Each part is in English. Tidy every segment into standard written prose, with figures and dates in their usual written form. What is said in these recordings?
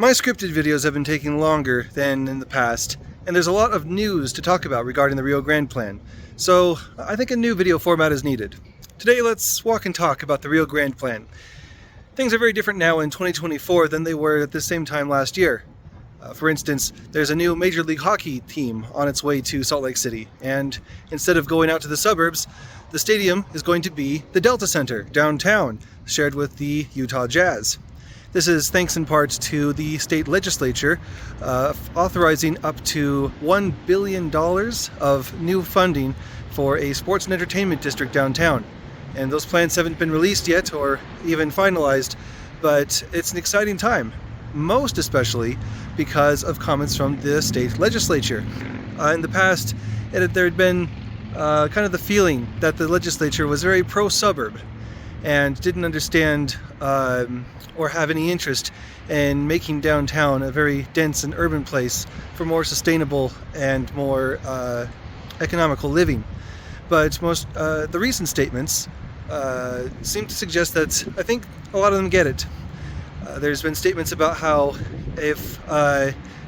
My scripted videos have been taking longer than in the past, and there's a lot of news to talk about regarding the Rio Grande plan, so I think a new video format is needed. Today let's walk and talk about the Rio Grande plan. Things are very different now in 2024 than they were at the same time last year. For instance, there's a new Major League Hockey team on its way to Salt Lake City, and instead of going out to the suburbs, the stadium is going to be the Delta Center downtown, shared with the Utah Jazz. This is thanks in part to the state legislature authorizing up to $1 billion of new funding for a sports and entertainment district downtown. And those plans haven't been released yet or even finalized, but it's an exciting time, most especially because of comments from the state legislature. In the past, there had been kind of the feeling that the legislature was very pro-suburb and didn't understand or have any interest in making downtown a very dense and urban place for more sustainable and more economical living. But the recent statements seem to suggest that I think a lot of them get it. There's been statements about how if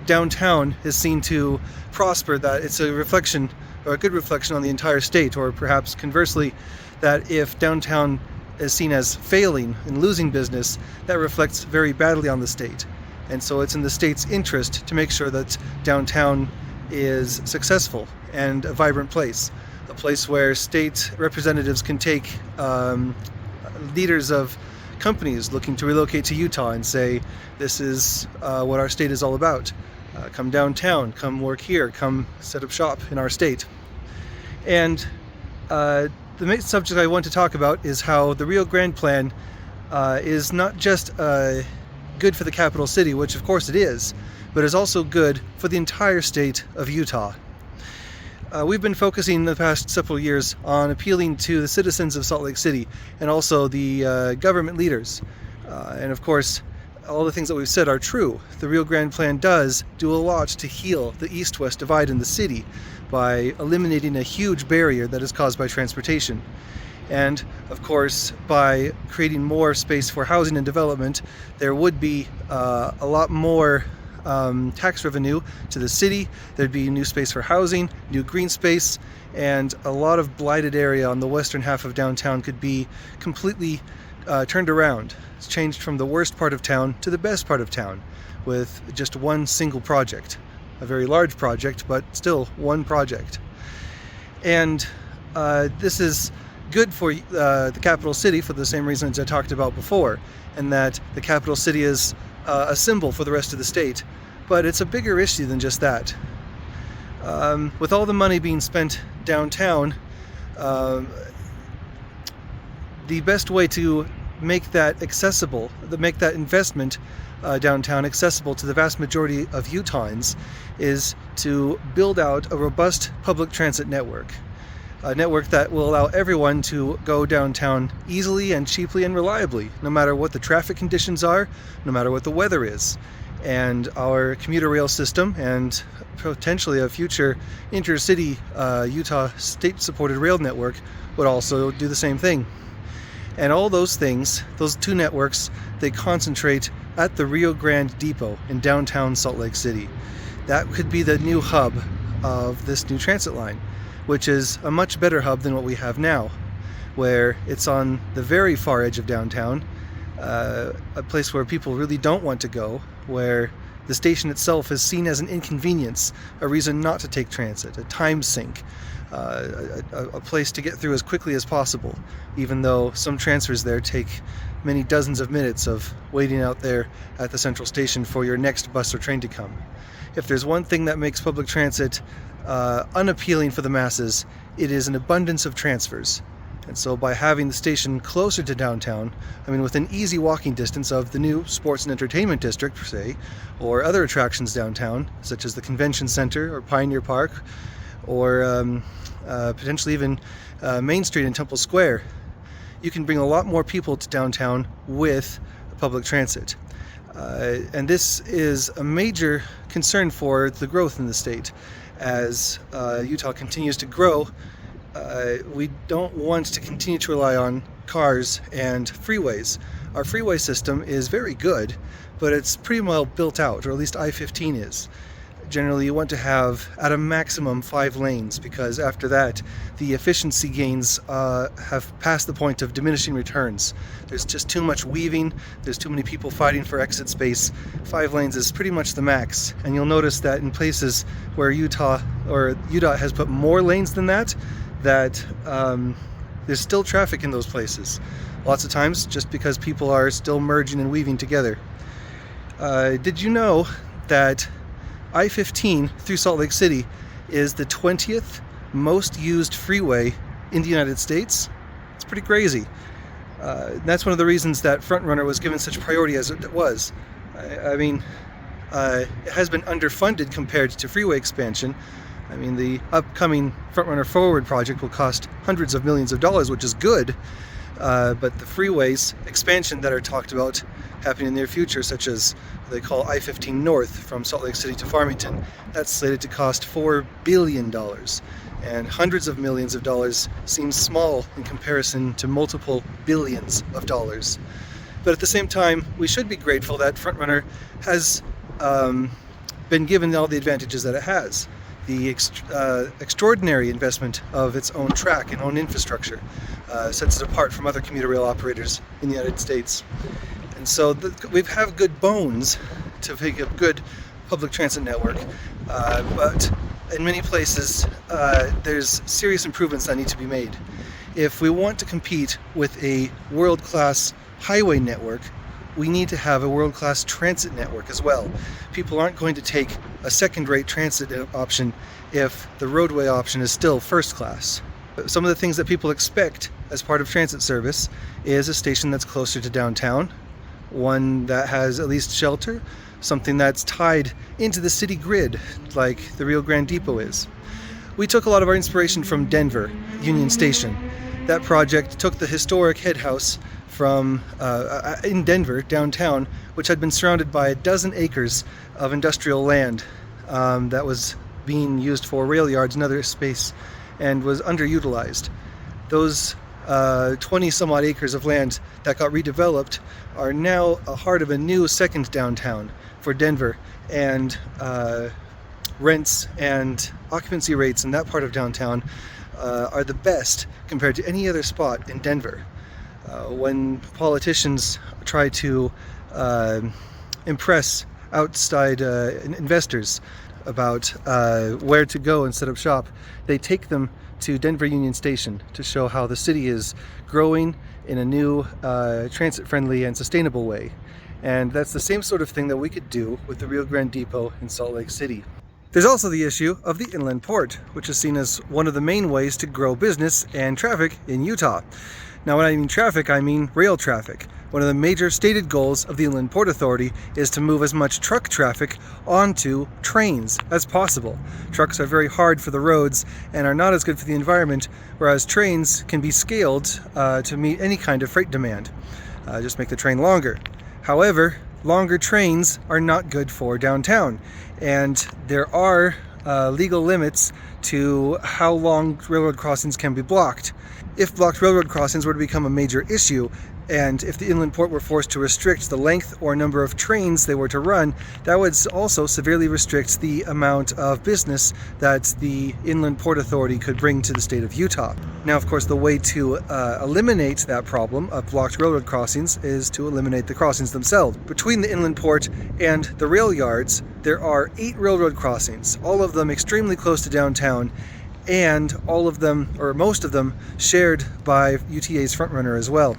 downtown is seen to prosper, that it's a reflection or a good reflection on the entire state, or perhaps conversely, that if downtown is seen as failing and losing business, that reflects very badly on the state. And so it's in the state's interest to make sure that downtown is successful and a vibrant place, a place where state representatives can take leaders of companies looking to relocate to Utah and say, this is what our state is all about. Come downtown, come work here, come set up shop in our state. And the main subject I want to talk about is how the Rio Grande plan is not just good for the capital city, which of course it is, but is also good for the entire state of Utah. We've been focusing the past several years on appealing to the citizens of Salt Lake City and also the government leaders. And of course, all the things that we've said are true. The Rio Grande plan does do a lot to heal the east-west divide in the city by eliminating a huge barrier that is caused by transportation. And of course, by creating more space for housing and development, there would be a lot more tax revenue to the city. There'd be new space for housing, new green space, and a lot of blighted area on the western half of downtown could be completely turned around. It's changed from the worst part of town to the best part of town with just one single project. A very large project, but still one project. And this is good for the capital city for the same reasons I talked about before, and that the capital city is a symbol for the rest of the state. But it's a bigger issue than just that. With all the money being spent downtown, the best way to make that accessible, make that investment downtown accessible to the vast majority of Utahns, is to build out a robust public transit network. A network that will allow everyone to go downtown easily and cheaply and reliably, no matter what the traffic conditions are, no matter what the weather is. And our commuter rail system and potentially a future intercity Utah state-supported rail network would also do the same thing. And all those things, those two networks, they concentrate at the Rio Grande Depot in downtown Salt Lake City. That could be the new hub of this new transit line, which is a much better hub than what we have now, where it's on the very far edge of downtown, a place where people really don't want to go, where the station itself is seen as an inconvenience, a reason not to take transit, a time sink, a place to get through as quickly as possible, even though some transfers there take many dozens of minutes of waiting out there at the central station for your next bus or train to come. If there's one thing that makes public transit unappealing for the masses, it is an abundance of transfers. And so by having the station closer to downtown, I mean within easy walking distance of the new sports and entertainment district, per se, or other attractions downtown, such as the convention center or Pioneer Park, or potentially even Main Street and Temple Square, you can bring a lot more people to downtown with public transit. And this is a major concern for the growth in the state. As Utah continues to grow, we don't want to continue to rely on cars and freeways Our freeway system is very good, but it's pretty well built out, or at least I-15 is. Generally, you want to have at a maximum 5 lanes, because after that the efficiency gains have passed the point of diminishing returns. There's just too much weaving, there's too many people fighting for exit space. 5 lanes is pretty much the max, and you'll notice that in places where UDOT has put more lanes than that, there's still traffic in those places. Lots of times just because people are still merging and weaving together. Did you know that I-15 through Salt Lake City is the 20th most used freeway in the United States? It's pretty crazy. That's one of the reasons that Frontrunner was given such priority as it was. It has been underfunded compared to freeway expansion. The upcoming Frontrunner Forward project will cost hundreds of millions of dollars, which is good. But the freeways expansion that are talked about happening in the near future, such as what they call I-15 North from Salt Lake City to Farmington, that's slated to cost $4 billion. And hundreds of millions of dollars seems small in comparison to multiple billions of dollars. But at the same time, we should be grateful that Frontrunner has been given all the advantages that it has. The extraordinary investment of its own track and own infrastructure sets it apart from other commuter rail operators in the United States. And so we have good bones to make a good public transit network, but in many places there's serious improvements that need to be made. If we want to compete with a world-class highway network, we need to have a world-class transit network as well. People aren't going to take a second-rate transit option if the roadway option is still first class. Some of the things that people expect as part of transit service is a station that's closer to downtown, one that has at least shelter, something that's tied into the city grid like the Rio Grande Depot is. We took a lot of our inspiration from Denver, Union Station. That project took the historic head house from in Denver, downtown, which had been surrounded by a dozen acres of industrial land that was being used for rail yards and other space and was underutilized. Those 20 some odd acres of land that got redeveloped are now a heart of a new second downtown for Denver, and rents and occupancy rates in that part of downtown are the best compared to any other spot in Denver. When politicians try to impress outside investors about where to go and set up shop, they take them to Denver Union Station to show how the city is growing in a new transit-friendly and sustainable way. And that's the same sort of thing that we could do with the Rio Grande Depot in Salt Lake City. There's also the issue of the inland port, which is seen as one of the main ways to grow business and traffic in Utah. Now, when I mean traffic, I mean rail traffic. One of the major stated goals of the Inland Port Authority is to move as much truck traffic onto trains as possible. Trucks are very hard for the roads and are not as good for the environment, whereas trains can be scaled to meet any kind of freight demand. Just make the train longer. However, longer trains are not good for downtown, and there are legal limits to how long railroad crossings can be blocked. If blocked railroad crossings were to become a major issue, and if the inland port were forced to restrict the length or number of trains they were to run, that would also severely restrict the amount of business that the Inland Port Authority could bring to the state of Utah. Now, of course, the way to eliminate that problem of blocked railroad crossings is to eliminate the crossings themselves. Between the inland port and the rail yards, there are 8 railroad crossings, all of them extremely close to downtown, and all of them, or most of them, shared by UTA's Frontrunner as well.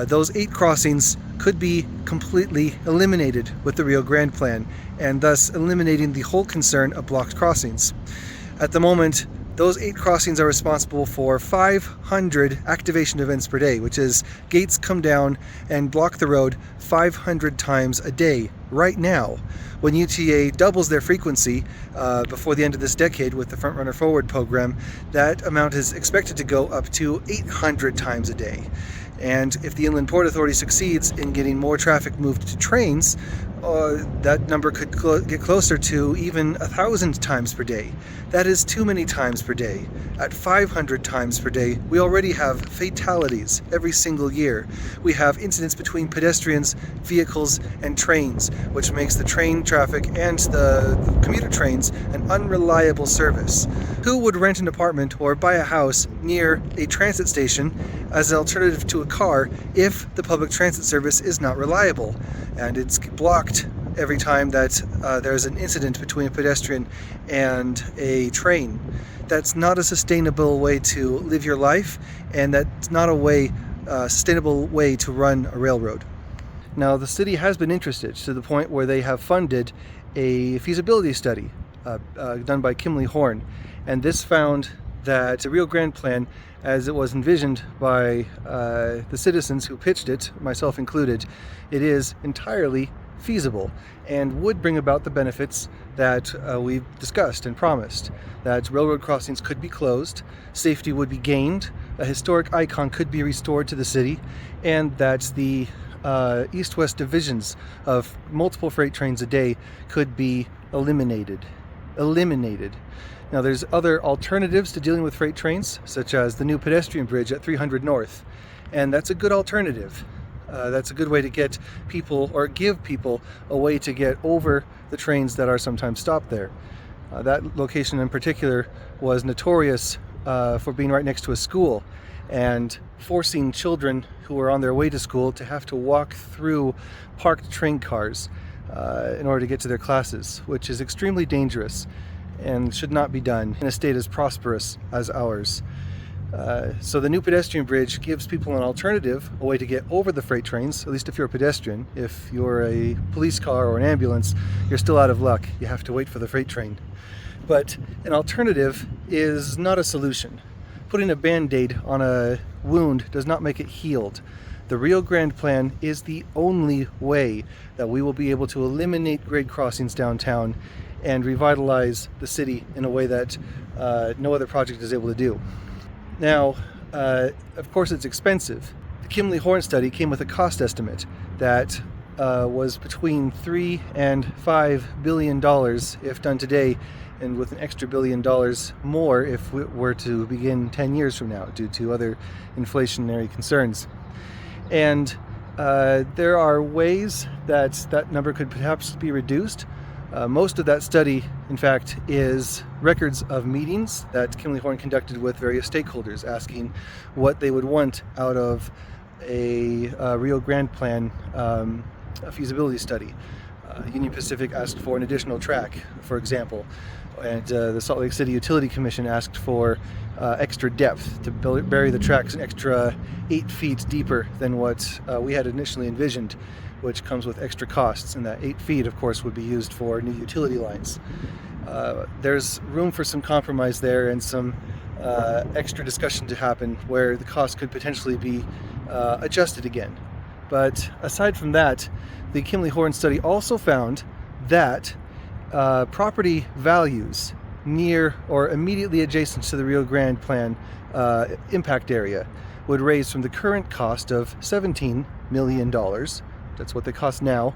Those 8 crossings could be completely eliminated with the Rio Grande plan, and thus eliminating the whole concern of blocked crossings. At the moment, those 8 crossings are responsible for 500 activation events per day, which is gates come down and block the road 500 times a day right now. When UTA doubles their frequency before the end of this decade with the Frontrunner Forward program, that amount is expected to go up to 800 times a day. And if the Inland Port Authority succeeds in getting more traffic moved to trains, that number could get closer to even 1,000 times per day. That is too many times per day. At 500 times per day, we already have fatalities every single year. We have incidents between pedestrians, vehicles, and trains, which makes the train traffic and the commuter trains an unreliable service. Who would rent an apartment or buy a house near a transit station as an alternative to a car if the public transit service is not reliable and it's blocked every time that there's an incident between a pedestrian and a train? That's not a sustainable way to live your life, and that's not a sustainable way to run a railroad. Now, the city has been interested to the point where they have funded a feasibility study done by Kimley Horn, and this found that the Rio Grande plan, as it was envisioned by the citizens who pitched it, myself included, it is entirely feasible and would bring about the benefits that we've discussed and promised. That railroad crossings could be closed, safety would be gained, a historic icon could be restored to the city, and that the east-west divisions of multiple freight trains a day could be eliminated. Now, there's other alternatives to dealing with freight trains, such as the new pedestrian bridge at 300 North, and that's a good alternative. That's a good way to get people, or give people, a way to get over the trains that are sometimes stopped there. That location in particular was notorious for being right next to a school and forcing children who were on their way to school to have to walk through parked train cars in order to get to their classes, which is extremely dangerous and should not be done in a state as prosperous as ours. So the new pedestrian bridge gives people an alternative, a way to get over the freight trains, at least if you're a pedestrian. If you're a police car or an ambulance, you're still out of luck. You have to wait for the freight train. But an alternative is not a solution. Putting a Band-Aid on a wound does not make it healed. The Rio Grande plan is the only way that we will be able to eliminate grade crossings downtown and revitalize the city in a way that no other project is able to do. Now, of course, it's expensive. The Kimley Horn study came with a cost estimate that was between $3 and $5 billion if done today, and with an extra $1 billion more if we were to begin 10 years from now due to other inflationary concerns. And there are ways that that number could perhaps be reduced. Most of that study, in fact, is records of meetings that Kimley Horn conducted with various stakeholders, asking what they would want out of a Rio Grande plan, a feasibility study. Union Pacific asked for an additional track, for example, and the Salt Lake City Utility Commission asked for extra depth to bury the tracks an extra 8 feet deeper than what we had initially envisioned, which comes with extra costs, and that 8 feet, of course, would be used for new utility lines. There's room for some compromise there and some extra discussion to happen where the cost could potentially be adjusted again. But aside from that, the Kimley Horn study also found that property values near or immediately adjacent to the Rio Grande plan impact area would raise from the current cost of $17 million, that's what they cost now,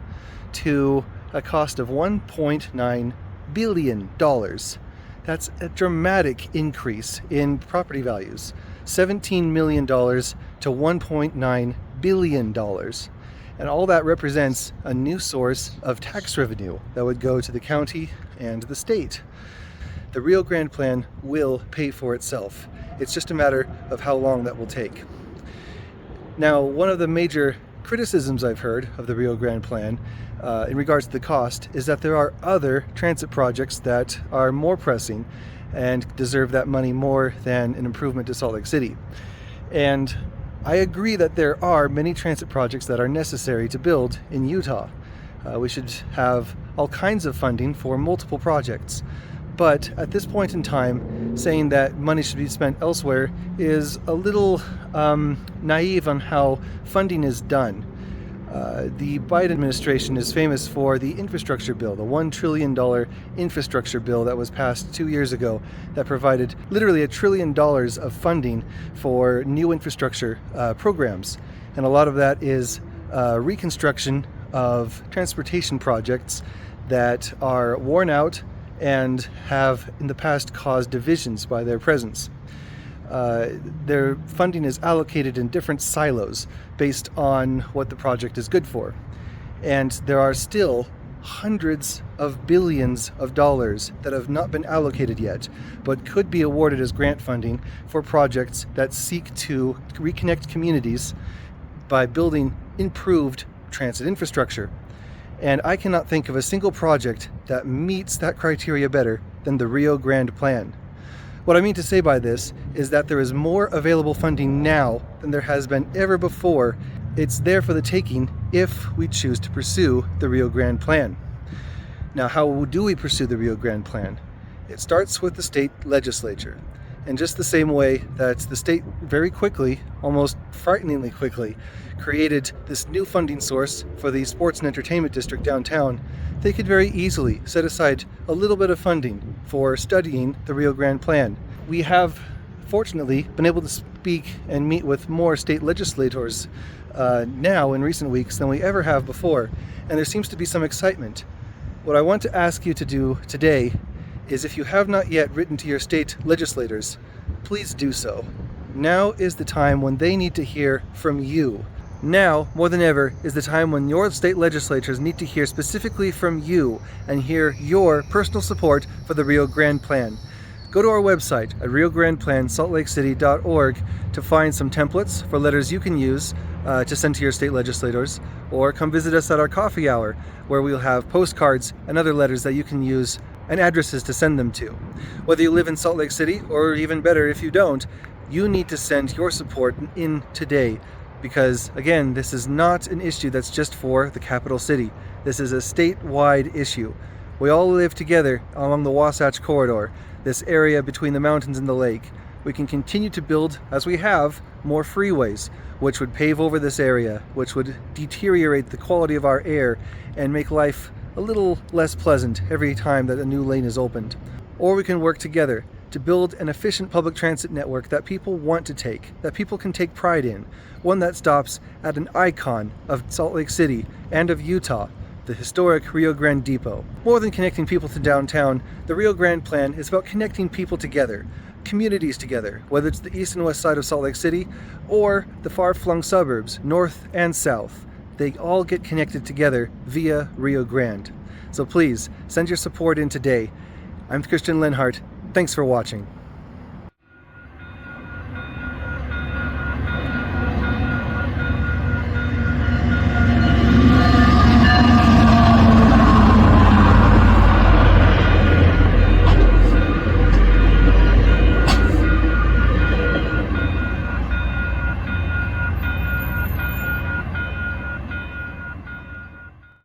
to a cost of $1.9 billion. That's a dramatic increase in property values. $17 million to $1.9 billion. And all that represents a new source of tax revenue that would go to the county and the state. The Rio Grande plan will pay for itself. It's just a matter of how long that will take. Now, one of the major criticisms I've heard of the Rio Grande plan in regards to the cost is that there are other transit projects that are more pressing and deserve that money more than an improvement to Salt Lake City. And I agree that there are many transit projects that are necessary to build in Utah. We should have all kinds of funding for multiple projects. But at this point in time, saying that money should be spent elsewhere is a little naive on how funding is done. The Biden administration is famous for the infrastructure bill, the $1 trillion infrastructure bill that was passed 2 years ago that provided literally $1 trillion of funding for new infrastructure programs. And a lot of that is reconstruction of transportation projects that are worn out and have in the past caused divisions by their presence. Their funding is allocated in different silos based on what the project is good for. And there are still hundreds of billions of dollars that have not been allocated yet, but could be awarded as grant funding for projects that seek to reconnect communities by building improved transit infrastructure. And I cannot think of a single project that meets that criteria better than the Rio Grande plan. What I mean to say by this is that there is more available funding now than there has been ever before. It's there for the taking if we choose to pursue the Rio Grande plan. Now, how do we pursue the Rio Grande plan? It starts with the state legislature. In just the same way that the state very quickly, almost frighteningly quickly, created this new funding source for the sports and entertainment district downtown, they could very easily set aside a little bit of funding for studying the Rio Grande plan. We have, fortunately, been able to speak and meet with more state legislators now in recent weeks than we ever have before, and there seems to be some excitement. What I want to ask you to do today is, if you have not yet written to your state legislators, please do so. Now is the time when they need to hear from you. Now, more than ever, is the time when your state legislatures need to hear specifically from you and hear your personal support for the Rio Grande plan. Go to our website at riograndePlansaltlakecity.org to find some templates for letters you can use to send to your state legislators, or come visit us at our coffee hour, where we'll have postcards and other letters that you can use and addresses to send them to. Whether you live in Salt Lake City, or even better if you don't, you need to send your support in today. Because, again, this is not an issue that's just for the capital city. This is a statewide issue. We all live together along the Wasatch Corridor, this area between the mountains and the lake. We can continue to build, as we have, more freeways, which would pave over this area, which would deteriorate the quality of our air and make life a little less pleasant every time that a new lane is opened. Or we can work together to build an efficient public transit network that people want to take, that people can take pride in, one that stops at an icon of Salt Lake City and of Utah, the historic Rio Grande Depot. More than connecting people to downtown, the Rio Grande plan is about connecting people together, communities together, whether it's the east and west side of Salt Lake City or the far-flung suburbs, north and south. They all get connected together via Rio Grande. So please, send your support in today. I'm Christian Lenhart. Thanks for watching.